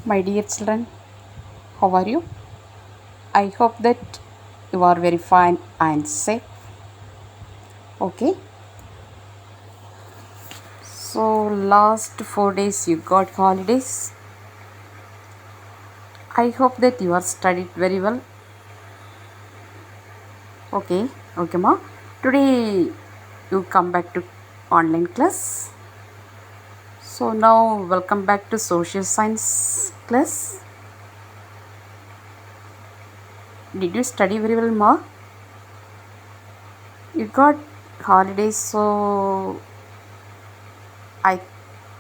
My dear children, how are you? I hope that you are very fine and safe. Okay, so last 4 days you got holidays. I hope that you are studied very well. Okay, ma. Today you come back to online class. So now welcome back to social science class. Did you study very well, ma? You got holidays, so I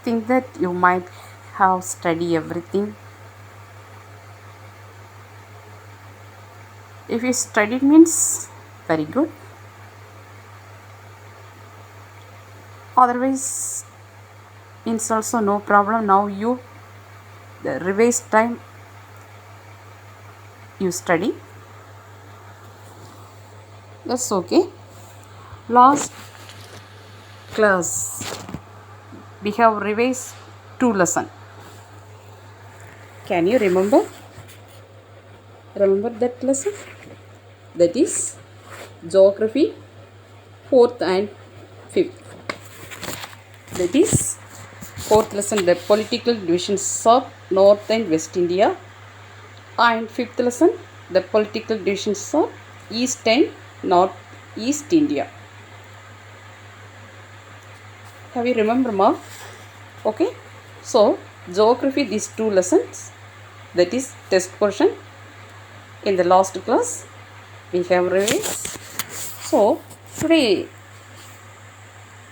think that you might have studied everything. If you studied means very good. Otherwise means also no problem. Now you the revise time you study. That's okay. Last class we have revised 2 lessons. Can you remember? Remember that lesson? That is geography, fourth and fifth. That is fourth lesson, the political divisions of North and West India, and fifth lesson, the political divisions of East and North East India. Have you remember, ma? Okay. So geography, these 2 lessons, that is test portion. In the last class we have revised. So today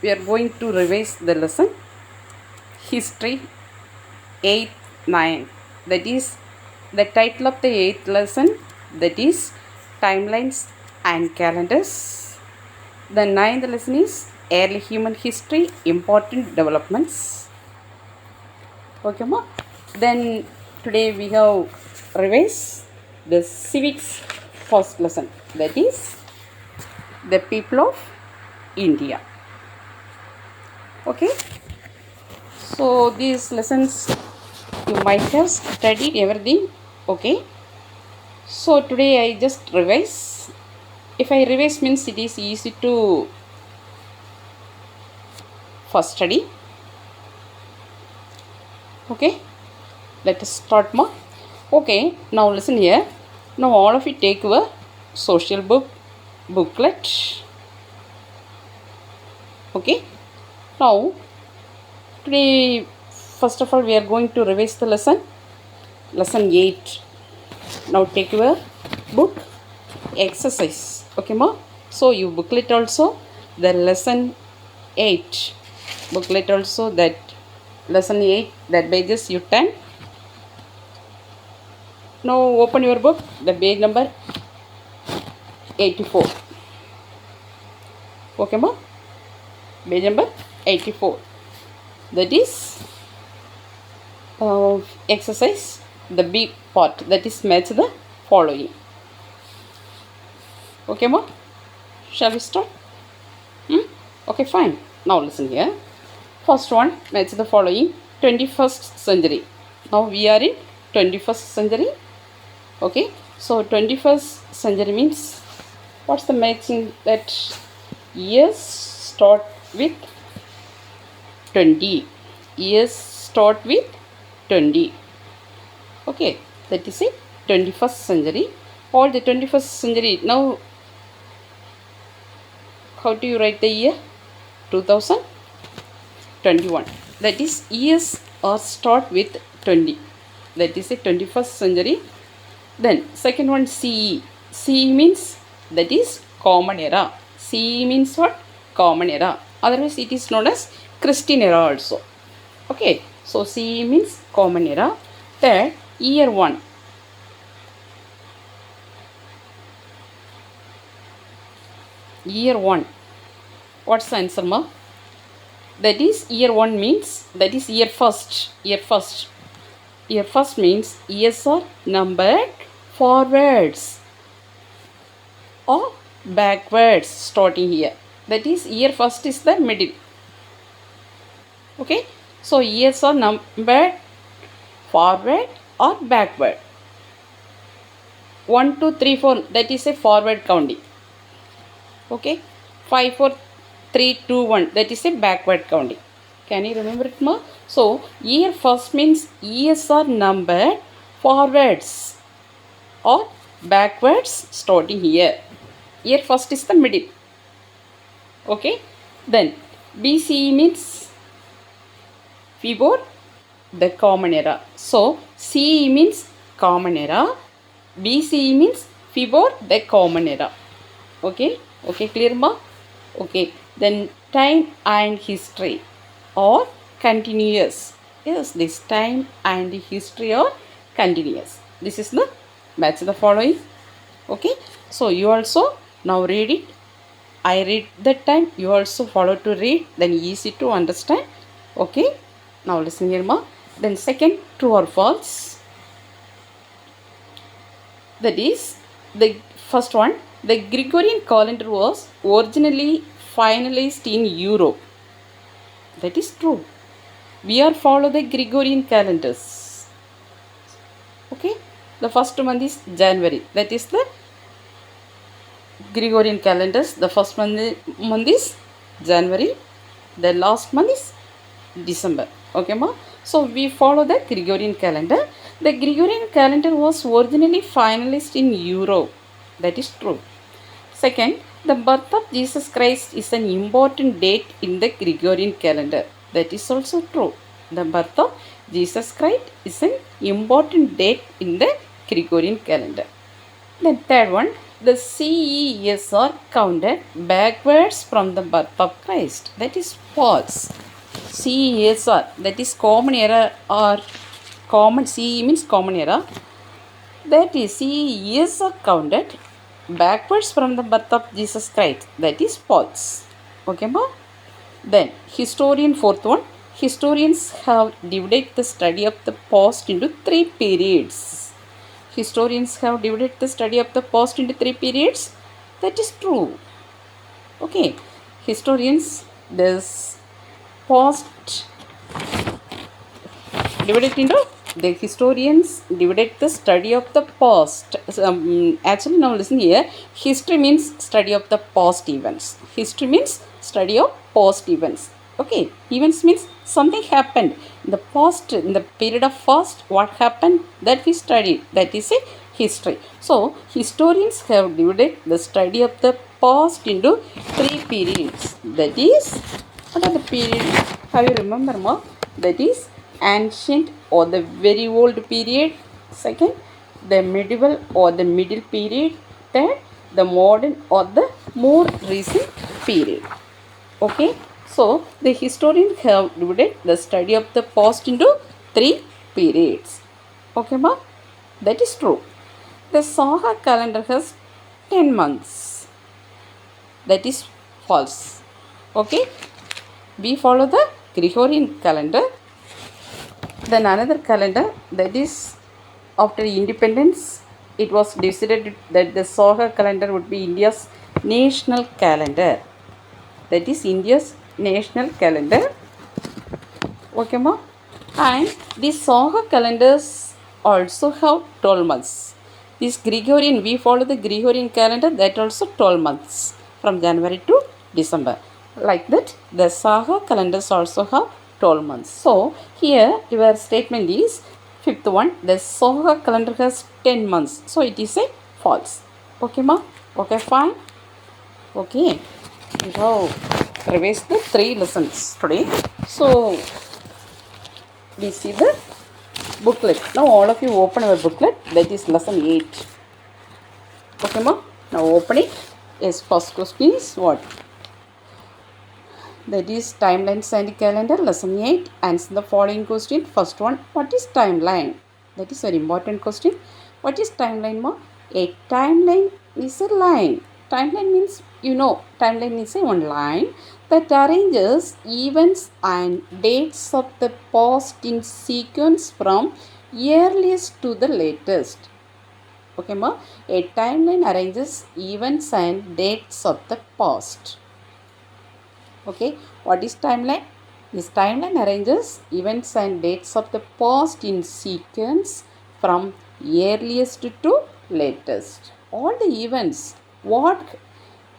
we are going to revise the lesson history 8 9. That is the title of the 8th lesson, that is timelines and calendars. The 9th lesson is early human history, important developments. Okay, ma. Then today we have revised the civics first lesson, that is the people of India. Okay, so these lessons you might have studied everything. Okay, so today I just revise. If I revise means it is easy to first study. Okay, let us start, ma. Okay, now listen here. Now all of you take your social booklet. Okay, now today first of all we are going to revise the lesson 8. Now take your book exercise. Okay, ma. So you booklet also the lesson 8 booklet also, that lesson 8, that pages you turn. Now open your book, the page number 84. Okay, ma. Page number 84, that is exercise, the B part, that is match the following. Okay, ma. Shall we start? Okay, fine. Now listen here. First one, match the following. 21st century. Now we are in 21st century. Okay, so 21st century means what's the matching? That years start with 20. Years start with 20. Okay, that is it. 21st century. All the 21st century. Now how do you write the year? 2021. That is years are start with 20. That is a 21st century. Then second one, CE. CE means that is common era. CE means what? Common era. Otherwise it is known as Christian era also. Okay, so CE means common era. Third, year 1. Year 1. What's the answer, ma? That is year 1 means, that is year first. Year first. Year first means years are numbered forwards or backwards starting here. That is year first is the middle. Okay, so years are numbered forward or backward. 1, 2, 3, 4, that is a forward counting. Okay, 5, 4, 3, 2, 1, that is a backward counting. Can you remember it more? So, year first means years are numbered forwards or backwards starting here. Year first is the middle. Okay, then BCE means before the common era. So, CE means common era, BCE means before the common era. Okay, clear ma? Okay, then time and history or continuous. Yes, this time and history are continuous. This is the match the following. Okay, so you also now read it. I read that time, you also follow to read, then easy to understand. Okay, now listen here ma. Then second, true or false. That is the first one. The Gregorian calendar was originally finalized in Europe. That is true. We are follow the Gregorian calendars. Okay, the first month is January. That is the Gregorian calendars. The first month is January. The last month is December. Okay ma. So we follow the Gregorian calendar. The Gregorian calendar was originally finalized in Europe. That is true. Second, the birth of Jesus Christ is an important date in the Gregorian calendar. That is also true. The birth of Jesus Christ is an important date in the Gregorian calendar. Then third one, the CES are counted backwards from the birth of Christ. That is false. CESR, that is common era or common, CE means common era. That is CES are counted backwards from the birth of Jesus Christ. That is false. Okay ma? Then historian fourth one. Historians have divided the study of the past into 3 periods. Historians have divided the study of the past into 3 periods. That is true. Okay. Historians, this past divided into the historians divided the study of the past. Actually, now listen here. History means study of the past events. History means study of past events. Okay, events means something happened in the past, in the period of past. What happened that we studied. That is a history. So, historians have divided the study of the past into 3 periods. That is, what are the periods? Have you remember more? That is ancient or the very old period. Second, the medieval or the middle period. Third, the modern or the more recent period. Okay, so the historians have divided the study of the past into 3 periods. Okay ma? That is true. The Saga calendar has 10 months. That is false. Okay, we follow the Gregorian calendar. Then another calendar, that is after independence, it was decided that the Saga calendar would be India's national calendar. That is India's national calendar. Okay ma? And these Saga calendars also have 12 months. This Gregorian, we follow the Gregorian calendar, that also 12 months from January to December. Like that, the Saga calendars also have 12 months. So, here your statement is fifth one, the Saga calendar has 10 months. So, it is a false. Okay ma? Okay, fine. Okay. We have revised the 3 lessons today. So, we see the booklet. Now, all of you open our booklet. That is lesson 8. Okay ma? Now, open it. Yes, first question is what? That is timelines and calendar, lesson 8. Answer the following question. First one, what is timeline? That is very important question. What is timeline ma? A timeline is a line. Timeline means, you know, timeline is a one line that arranges events and dates of the past in sequence from earliest to the latest. Okay ma? A timeline arranges events and dates of the past. Okay, what is timeline? This timeline arranges events and dates of the past in sequence from earliest to latest. All the events. What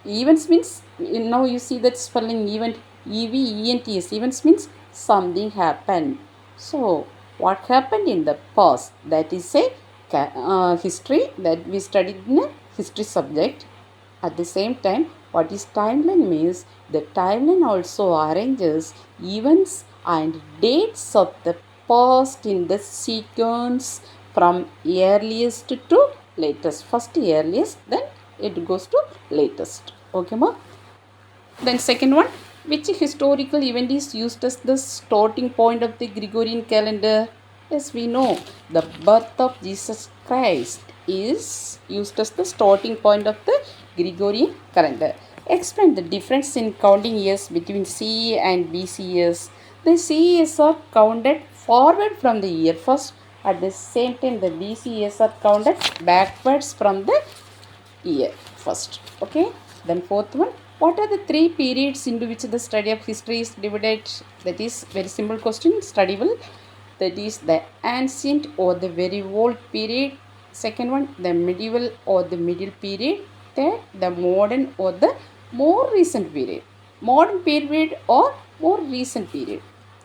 events means? Now you see that spelling event, events. Events means something happened. So what happened in the past? That is a history that we studied in a history subject. At the same time, what is timeline means? The timeline also arranges events and dates of the past in the sequence from earliest to latest. First earliest, then it goes to latest. Okay, ma? Then second one, which historical event is used as the starting point of the Gregorian calendar? Yes, we know the birth of Jesus Christ is used as the starting point of the Gregorian calendar. Explain the difference in counting years between CE and BC years. The CE years are counted forward from the year first. At the same time, the BC years are counted backwards from the year first. Okay. Then fourth one, what are the three periods into which the study of history is divided? That is very simple question, studyable. That is the ancient or the very old period. Second one, the medieval or the middle period. Third, the modern or the more recent period. Modern period or more recent period.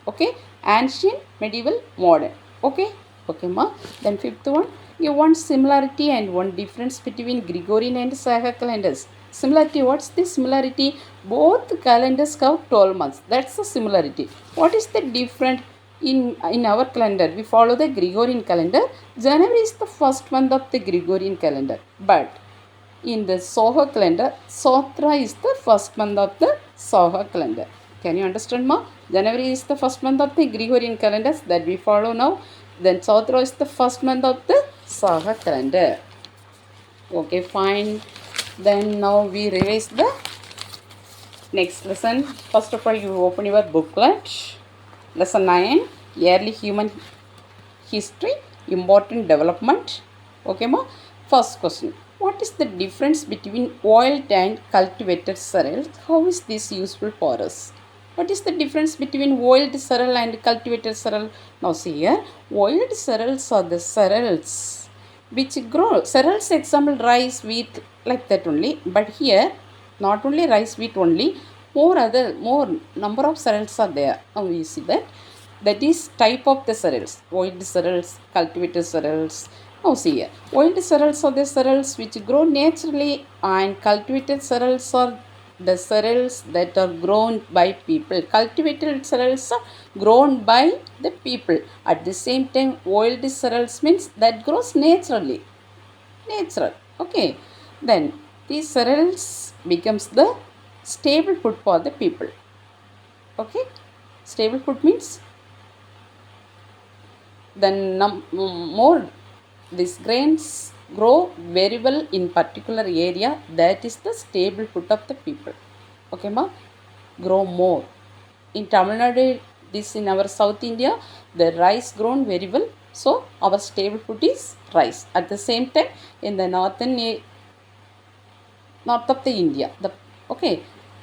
Okay. Ancient, medieval, modern. Okay. Okay, ma. Then fifth one, you want similarity and one difference between Gregorian and Saga calendars. Similarity, what's the similarity? Both calendars have 12 months. That's the similarity. What is the difference in our calendar? We follow the Gregorian calendar. January is the first month of the Gregorian calendar. But in the Soha calendar, Sotra is the first month of the Soha calendar. Can you understand, ma? January is the first month of the Gregorian calendars that we follow now. Then Sotra is the first month of the Soha calendar. Okay, fine. Then now we revise the next lesson. First of all, you open your booklet. Lesson 9, Early Human History, Important Development. Okay, ma? First question. What is the difference between wild and cultivated cereals? How is this useful for us? What is the difference between wild cereal and cultivated cereal? Now see here, wild cereals are the cereals which grow. Cereals example rice, wheat, like that only. But here, not only rice, wheat only, more number of cereals are there. Now you see that. That is type of the cereals. Wild cereals, cultivated cereals. Now see here. Wild cereals are the cereals which grow naturally, and cultivated cereals are the cereals that are grown by people. Cultivated cereals are grown by the people. At the same time, wild cereals means that grows naturally. Natural. Okay. Then these cereals becomes the stable food for the people. Okay. Stable food means then more these grains grow very well in particular area, that is the stable food of the people. Okay, ma? Grow more. In Tamil Nadu, this in our South India, the rice grown very well. So our stable food is rice. At the same time, in the north of the India,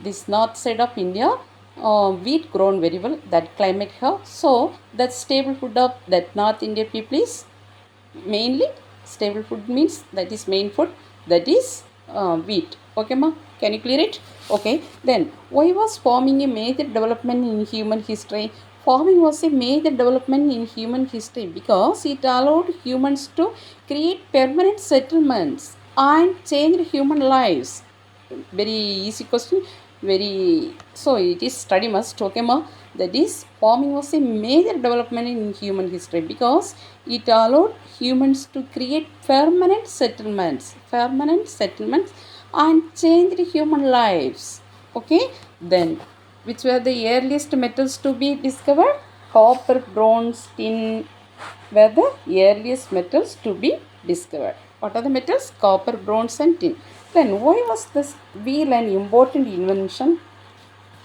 this north side of India, wheat grown very well. That climate have, so that stable food of that North India people is mainly stable food means that is main food, that is wheat. Okay, ma? Can you clear it? Okay. Then why was farming a major development in human history? Farming was a major development in human history because it allowed humans to create permanent settlements and change human lives. Very easy question. Very, so it is study must. Okay, ma? That is farming was a major development in human history because it allowed humans to create permanent settlements and change human lives. Okay. Then which were the earliest metals to be discovered? Copper, bronze, tin were the earliest metals to be discovered. What are the metals? Copper, bronze and tin. Then why was this wheel an important invention?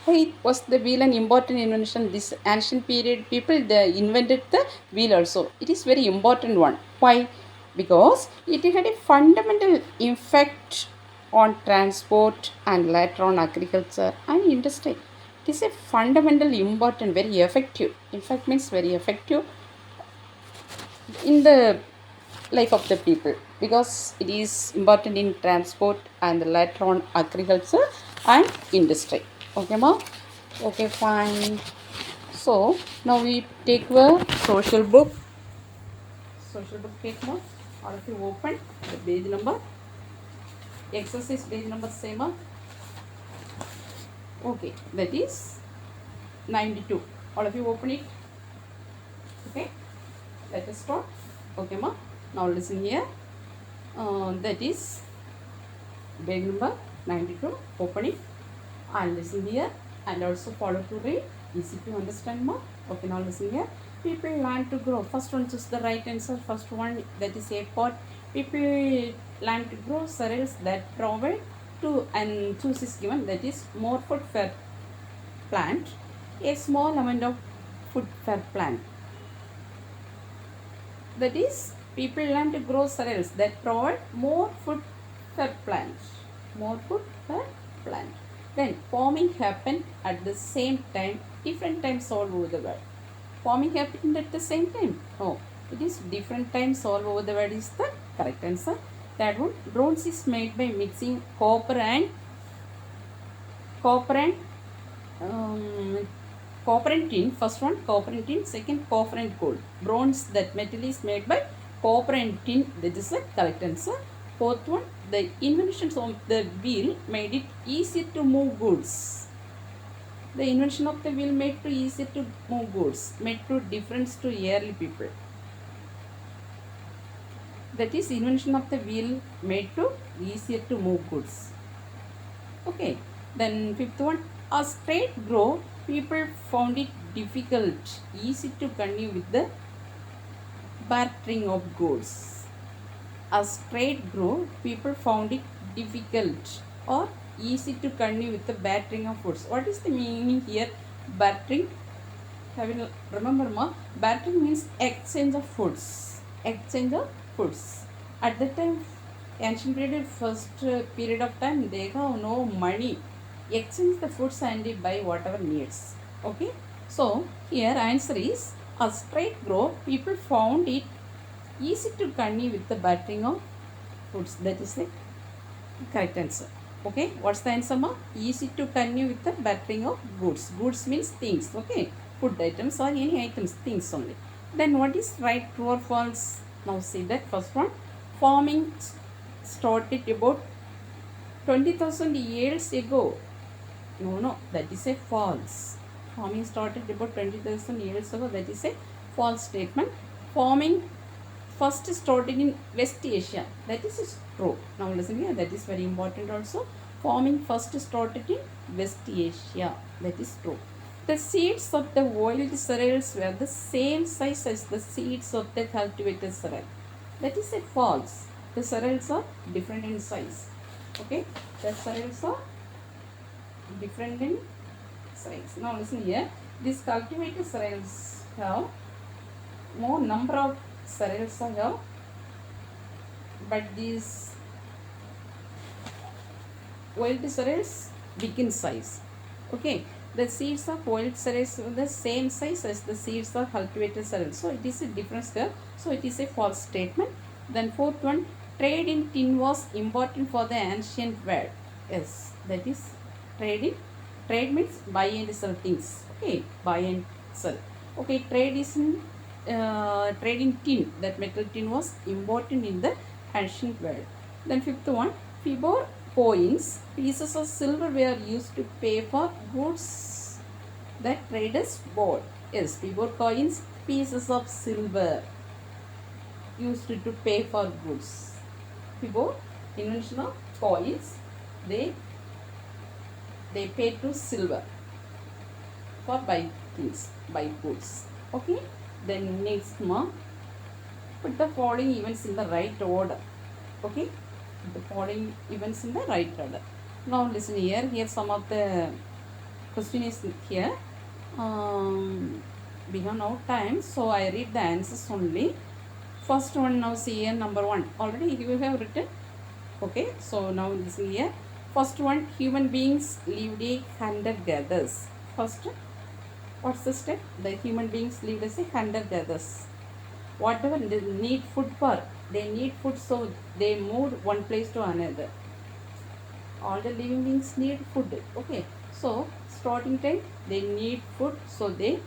Why was the wheel an important invention? This ancient period people they invented the wheel also. It is very important one. Why? Because it had a fundamental effect on transport and later on agriculture and industry. It is a fundamental important, very effective. In fact means very effective in the life of the people, because it is important in transport and later on agriculture and industry. Okay, ma? Okay, fine. So now we take the social book. Social book take ma? All of you open the page number. Exercise page number same. Okay, that is 92. All of you open it. Okay, let us start. Okay, ma. Now listen here. That is page number 92. Open it and listen here and also follow to read. Easy to understand, ma. Okay, now listen here. People learn to grow. First one choose the right answer. First one, that is A part. People learn to grow cereals that provide to, and choose is given, that is more food for plant. A small amount of food for plant. That is, people learn to grow cereals that provide more food per plant. More food per plant. Then farming happened at the same time, different times all over the world. Farming happened at the same time? No, it is different times all over the world is the correct answer. That one, bronze is made by mixing copper and um, copper and tin. First one, copper and tin. Second, copper and gold. Bronze, that metal is made by copper and tin. That is the correct answer. Fourth one, the inventions of the wheel made it easier to move goods. The invention of the wheel made it easier to move goods. Made to difference to early people. That is, invention of the wheel made to easier to move goods. Okay. Then fifth one, as trade grow, people found it difficult, easy to continue with the bartering of goods. As trade grew, people found it difficult or easy to continue with the bartering of goods. What is the meaning here? Bartering. Have you remember, ma? Bartering means exchange of foods. Exchange of foods. At that time, ancient period, first period of time, they have no money. Exchange the foods and they buy whatever needs. Okay. So here answer is, as trade grow, people found it easy to continue with the bartering of foods. That is the correct answer. Okay, what's the answer, ma? Easy to continue with the bartering of goods. Goods means things. Okay, food items or any items, things only. Then what is right, true or false? Now see that first one. Farming started about 20,000 years ago. No, that is a false. Farming started about 20,000 years ago. That is a false statement. Farming first started in West Asia. That is true. Now listen here. That is very important also. Farming first started in West Asia. That is true. The seeds of the wild cereals were the same size as the seeds of the cultivated cereal. That is a false. The cereals are different in size. Okay. The cereals are different in size. Now listen here. These cultivated cereals have more number of cereals are here, but these wild cereals big in size. Okay, the seeds of wild cereals are the same size as the seeds of cultivated cereals. So it is a difference there. So it is a false statement. Then fourth one, trade in tin was important for the ancient world. Yes, that is trade in. Trade means buy and sell things. Okay, buy and sell. Okay, trade is in trade in tin, that metal tin was important in the ancient world. Then fifth one, Fibor coins, pieces of silver were used to pay for goods that traders bought. Yes, Fibor coins, pieces of silver used to pay for goods. Fibor, invention of coins, they pay to silver for buy things, buy goods. Okay. Then next month, put the following events in the right order. Okay, the following events in the right order. Now listen here. Here some of the question is here. We have no time, so I read the answers only. First one, now see here, number one. Already you have written. Okay, so now listen here. First one, human beings lived a hunter-gatherers. First, what's the step? The human beings lived as a hunter-gatherers. whatever they need food for, they need food, so they moved one place to another. All the living beings need food. Okay, so starting time they need food, so they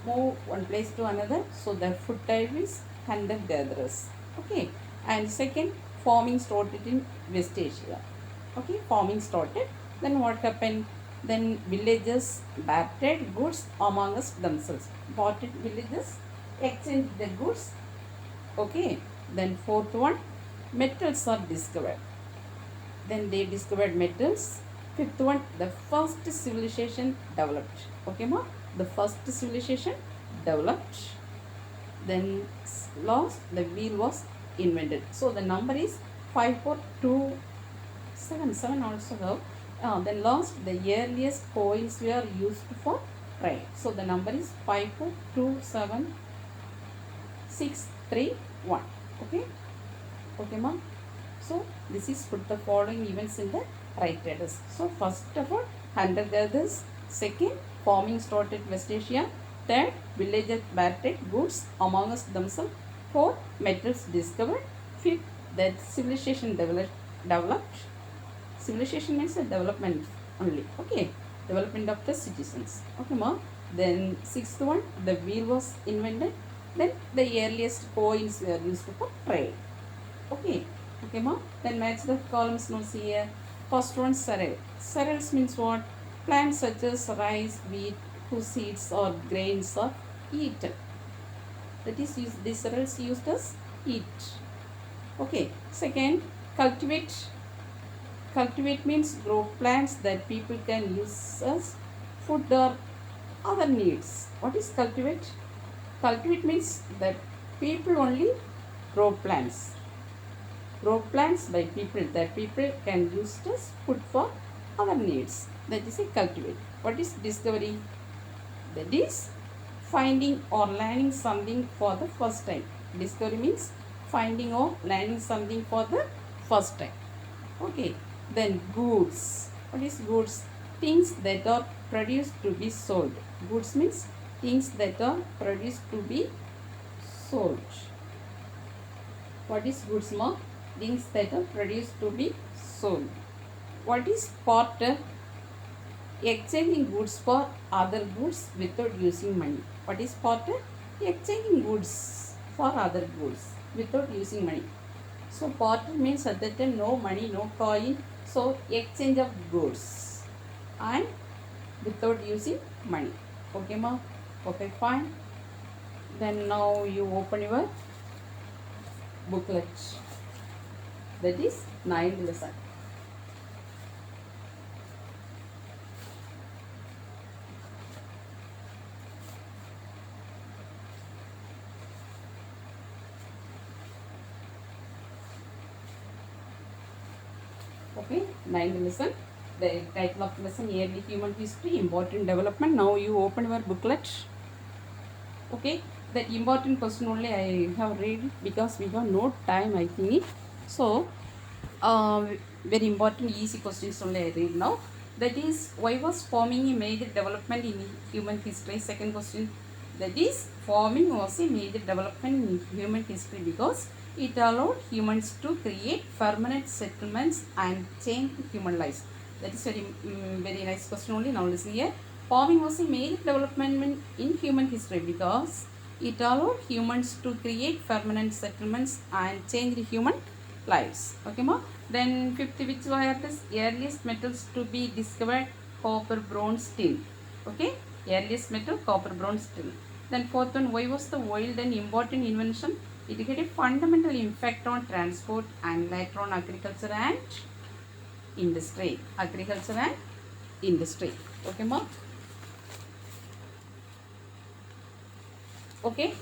move one place to another, so the food type is hunter gatherers. Okay, and second, farming started in West Asia. Okay, farming started, then what happened, then villagers bartered goods amongst themselves, bartered villages exchanged the goods. Okay, then fourth one, metals are discovered, then they discovered metals. Fifth one, the first civilization developed. Okay ma, the first civilization developed. Then last, the wheel was invented. So the number is 5427 also have. Then last, the earliest coins were used for trade. So the number is 5427631. Okay, okay ma'am. So this is put the following events in the right orders. So first of all, hunter gatherers. Second, farming started West Asia. Third, villagers bartered goods amongst themselves. Fourth, metals discovered. Fifth, that civilization developed. Civilization means a development only. Okay, development of the citizens. Okay ma. Then sixth one, the wheel was invented. Then the earliest coins were used for trade. Okay, okay ma. Then match the columns notes here. First one, cereal. Cereals means what? Plants such as rice, wheat, whose seeds or grains are eaten. That is used, these cereals used as eat. Okay, second, cultivate. Cultivate means grow plants that people can use as food or other needs. What is cultivate? Cultivate means that people only grow plants. Grow plants by people that people can use as food for other needs. That is a cultivate. What is discovery? That is finding or learning something for the first time. Discovery means finding or learning something for the first time. Okay. Then goods. What is goods? Things that are produced to be sold. Goods means things that are produced to be sold. What is goods ma? Things that are produced to be sold. What is barter? Exchanging goods for other goods without using money. What is barter? Exchanging goods for other goods without using money. So barter means at that time no money, no coin. So exchange of goods and without using money. Okay ma? Okay fine. Then now you open your booklet. That is 9th lesson. Okay, 9th lesson. The title of lesson, Early Human History, Important Development. Now you open your booklet. Okay, that important question only I have read it because we have no time I think. So very important easy questions only I read now. That is, why was farming a major development in human history? Second question, that is, farming was a major development in human history because it allowed humans to create permanent settlements and change human lives. That is very nice question only. Now listen here. Farming was a major development in human history because it allowed humans to create permanent settlements and change human lives. Okay ma. Then fifth, which were the earliest metals to be discovered? Copper, bronze, tin. Okay, earliest metal, copper, bronze, tin. Then fourth one, why was the oil an important invention? It had a fundamental impact on transport and later on agriculture and industry. Agriculture and industry. Okay ma. Okay.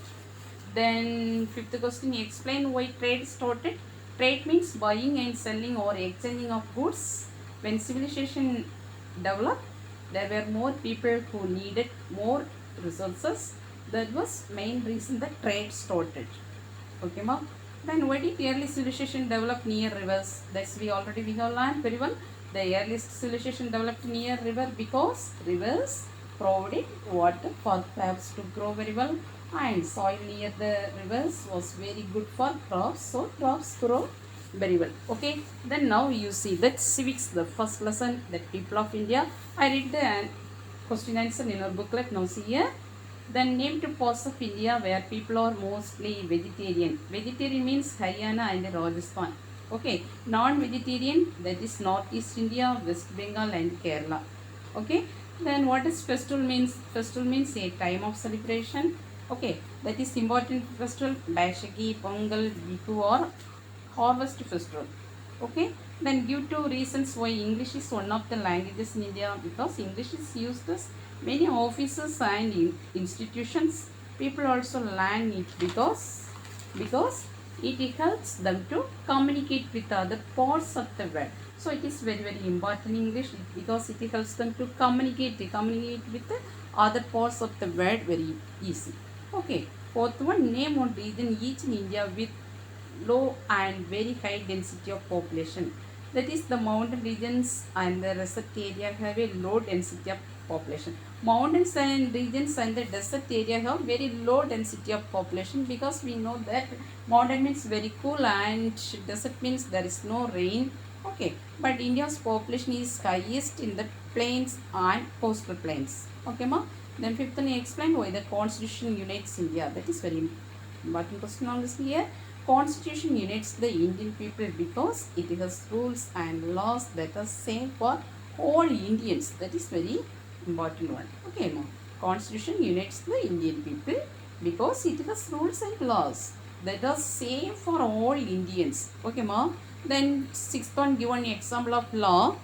Then fifth question, explain why trade started. Trade means buying and selling or exchanging of goods. When civilization developed, there were more people who needed more resources. That was main reason that trade started. Okay ma. Then why did early civilization develop near rivers? That's we have learned very well. The earliest civilization developed near river because rivers provided water for crops to grow very well. and soil near the rivers was very good for crops, so crops grow very well. Okay, then now you see that civics, the first lesson, that people of India. I read the question answer in our booklet. Now see here, the named parts of India where people are mostly vegetarian. Vegetarian means Haryana and Rajasthan. Okay, non-vegetarian, that is Northeast India, West Bengal and Kerala. Okay, then what is festival means? Festival means a time of celebration. Okay, that is important festival, Baishaki, Pongal, Bihu or harvest festival. Okay, then due to reasons why English is one of the languages in India, because English is used as many offices and institutions, people also learn it because it helps them to communicate with other parts of the world. So it is very important English because it helps them to communicate with the other parts of the world very easy. Okay, fourth one, name one region each in India with low and very high density of population. That is, the mountain regions and the desert area have a low density of population. Mountains and regions and the desert area have very low density of population, because we know that mountain means very cool and desert means there is no rain. Okay, but India's population is highest in the plains and coastal plains. Okay, ma. Then fifth one, explain why the constitution unites India. That is very important question on this here. Constitution unites the Indian people because it has rules and laws that are same for all Indians. That is very important one. Okay, now Constitution unites the Indian people because it has rules and laws that are same for all Indians. Okay, ma. Then sixth one, give an example of law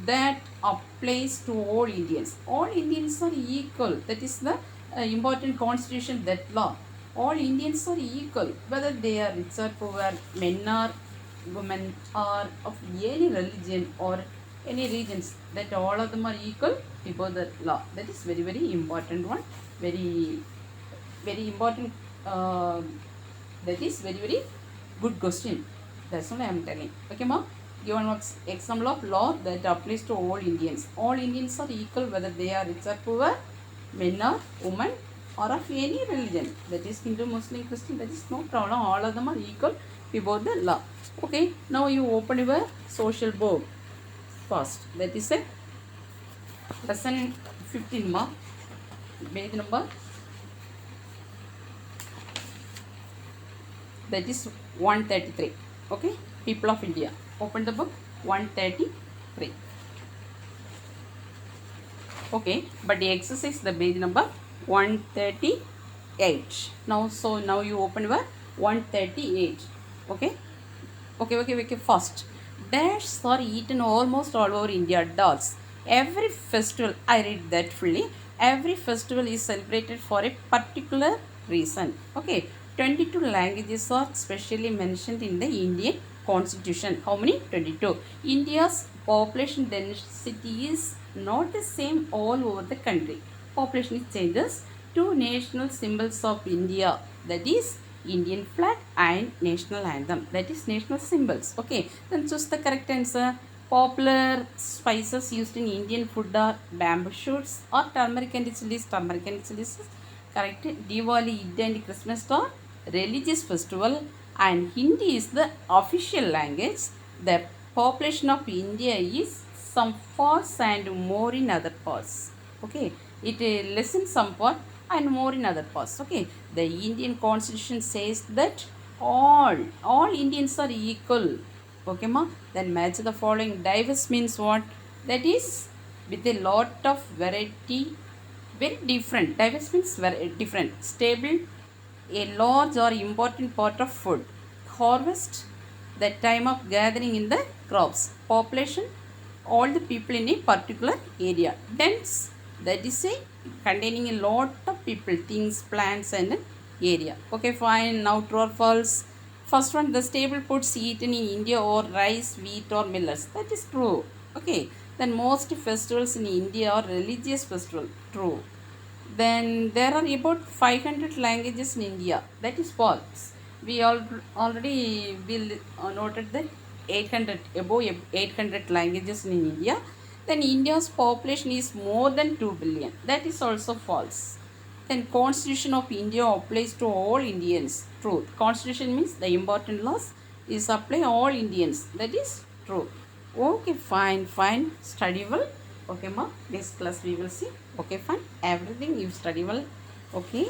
that applies to all Indians. All Indians are equal. That is the important constitution, that law. All Indians are equal, whether they are rich or poor, men or women, or of any religion or any regions, that all of them are equal before the law. That is very important one. Very important. That is very good question. That's what I am telling. Okay, ma. Given one example of law that applies to all Indians. All Indians are equal whether they are rich or poor, men or women, or of any religion. That is Hindu, Muslim, Christian. That is no problem. All of them are equal before the law. Okay. Now you open your social book first. That is a lesson 15 mark. Page number. That is 133. Okay. People of India. Open the book 133. Okay, but the exercise, the page number 138. Now you open your 138. Okay. Okay. First, dash are eaten almost all over India. Dolls. Every festival, I read that fully. Every festival is celebrated for a particular reason. Okay. 22 languages are specially mentioned in the Indian Constitution. How many? 22. India's population density is not the same all over the country. Population changes. Two national symbols of India, that is Indian flag and national anthem, that is national symbols. Okay, then choose the correct answer. Popular spices used in Indian food are bamboo shoots or turmeric and chilies. Turmeric and chilies is correct. Diwali, Eid and Christmas are religious festival, and Hindi is the official language. The population of India is some parts and more in other parts. Okay, it less in some part and more in other parts. Okay, the Indian Constitution says that all Indians are equal. Okay, ma. Then match the following. Diverse means what? That is with a lot of variety, very different. Diverse means very different. Stable, a large or important part of food. Harvest, the time of gathering in the crops. Population, all the people in a particular area. Dense, that is a containing a lot of people, things, plants and an area. Okay, fine. Now true or false. First one, the staple foods eaten in India or rice, wheat or millets. That is true. Okay. Then most festivals in India are religious festival. True. Then there are about 500 languages in India. That is false. We already will noted that 800, above 800 languages in India. Then India's population is more than 2 billion. That is also false. Then Constitution of India applies to all Indians. Truth. Constitution means the important laws is apply all Indians. That is true. Okay, fine, fine. Study well. Okay, ma. Next class we will see. Okay, fine. Everything you study well. Okay.